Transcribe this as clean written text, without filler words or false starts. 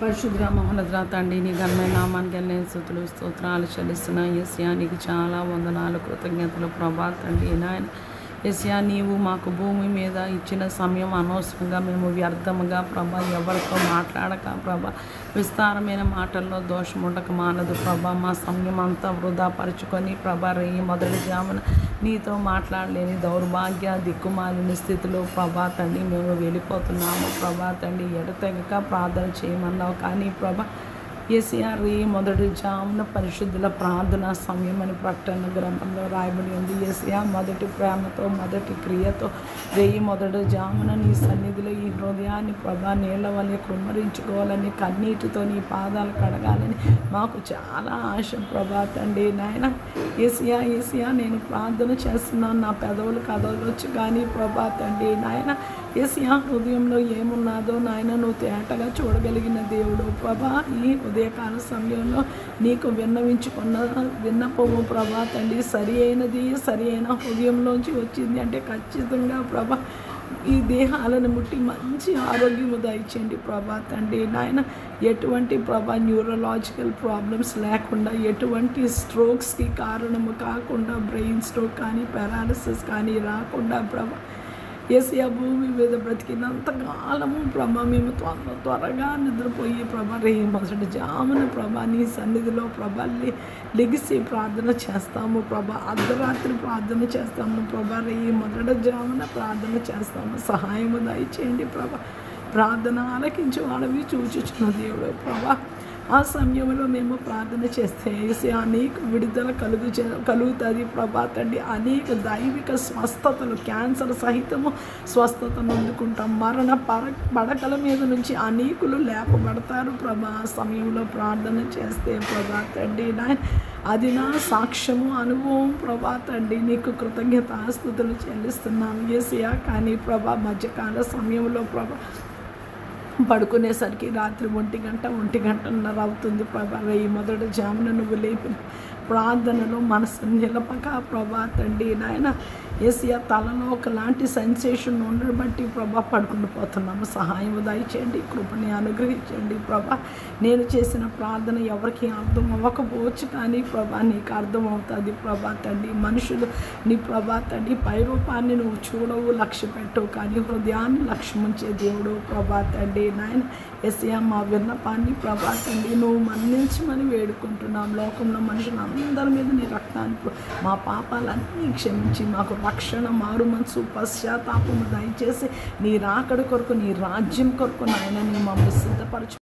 పరిశుద్ర మహోన్నతుల తండ్రి నీ ఘనమైన నామానికి వెళ్ళిన స్తుతులు స్తోత్రాలు చెల్లిస్తున్నా యేసయ్యా నీకు చాలా వందనాలు కృతజ్ఞతలు ప్రభా తండ్రి నాయన యేసయ్యా నీవు మాకు భూమి మీద ఇచ్చిన సమయం అనవసరంగా మేము వ్యర్థముగా ప్రభా ఎవరితో మాట్లాడక ప్రభా విస్తారమైన మాటల్లో దోషం ఉండక మానదు ప్రభా మా సమయం అంతా వృధా పరుచుకొని ప్రభా రేయి మొదటి జామున నీతో మాట్లాడలేని దౌర్భాగ్య దిక్కుమాలిన స్థితిలో ప్రభా తండ్రి మేము వెళ్ళిపోతున్నాము ప్రభా తండ్రి ఎడతెగక ప్రార్థన చేయమన్నావు కానీ ప్రభా యేసయ్యా మొదటి జామున పరిశుద్ధుల ప్రార్థన సమయం అని ప్రకటన గ్రంథంలో రాయబడి ఉంది. యేసయ్యా మొదటి ప్రేమతో మొదటి క్రియతో మొదటి జామున నీ సన్నిధిలో ఈ హృదయాన్ని ప్రభా నీళ్ళ వల్లే కృమ్మరించుకోవాలని కన్నీటితో నీ పాదాలు కడగాలని మాకు చాలా ఆశ ప్రభా తండ్రి నాయన యేసయ్యా నేను ప్రార్థన చేస్తున్నాను, నా పెదవులు కదలవచ్చు కానీ ప్రభా తండ్రి నాయన యేసయ్యా హృదయంలో ఏమున్నాదో నాయన నువ్వు తేటగా చూడగలిగిన దేవుడు ప్రభా ఈ ఉదయకాల సమయంలో నీకు విన్నవించుకున్న విన్నపము ప్రభా తండ్రి సరి అయిన హృదయంలోంచి వచ్చింది అంటే ఖచ్చితంగా ప్రభా ఈ దేహాలను ముట్టి మంచి ఆరోగ్యము దయచేయండి ప్రభా తండ్రి నాయన ఎటువంటి ప్రభా న్యూరలాజికల్ ప్రాబ్లమ్స్ లేకుండా ఎటువంటి స్ట్రోక్స్కి కారణము కాకుండా బ్రెయిన్ స్ట్రోక్ కానీ పారాలిసిస్ కానీ రాకుండా ప్రభా యేసయ్యా భూమి మీద బ్రతికినంత కాలము ప్రభా మేము త్వరగా నిద్రపోయి ప్రభా మొదటి జామున ప్రభా నీ సన్నిధిలో ప్రభా లెగిసి ప్రార్థన చేస్తాము ప్రభా అర్ధరాత్రి ప్రార్థన చేస్తాము ప్రభా మొదటి జామున ప్రార్థన చేస్తాము. సహాయము దయచేయండి ప్రభా. ప్రార్థన ఆలకించి వాడవి చూచుచున్న దేవుడు ప్రభా ఆ సమయంలో మేము ప్రార్థన చేస్తే అనేక విడుదల కలుగుతుంది ప్రభా తండ్రి. అనేక దైవిక స్వస్థతలు క్యాన్సర్ సహితము స్వస్థతను అందుకుంటాం. మరణ పడకల మీద నుంచి అనేకులు లేపబడతారు ప్రభా ఆ సమయంలో ప్రార్థన చేస్తే ప్రభా తండ్రి అది నా సాక్ష్యము అనుభవం ప్రభా తండ్రి. నీకు కృతజ్ఞతాస్తుతులు చెల్లిస్తున్నాం యేసయ్యా. కానీ ప్రభా మధ్యకాల సమయంలో ప్రభా పడుకునేసరికి రాత్రి 1:00 అవుతుంది ప్రభా. మొదటి జామున నువ్వు లేపిన ప్రార్థనలో మనసు నిలపక ప్రభా తండ్రి నాయన యేసయ్యా తలలో ఒకలాంటి సెన్సేషన్ ఉండడం బట్టి ప్రభా పడుకుని పోతున్నాము. సహాయం దయచేయండి, కృపని అనుగ్రహించండి ప్రభా. నేను చేసిన ప్రార్థన ఎవరికి అర్థం అవ్వకపోవచ్చు కానీ ప్రభా నీకు అర్థమవుతుంది ప్రభా తండ్రి. మనుషులు నీ ప్రభా తండ్రి పైరూపాన్ని నువ్వు చూడవు, లక్ష్య పెట్టవు కానీ హృదయాన్ని లక్ష్యముంచే దేవుడు ప్రభా తండ్రి నాయన యేసయ్యా. మా విన్నపాన్ని ప్రభా తండ్రి నువ్వు మన్నించమని వేడుకుంటున్నాం. లోకంలో మనుషులందరి మీద నీ రక్తాన్ని మా పాపాలన్నీ క్షమించి మాకు రక్షణ మారు మనసు పశ్చాత్తాపము దయచేసి నీ రాకడ కొరకు నీ రాజ్యం కొరకు నాయన నీ మమ్మల్ని సిద్ధపరచు.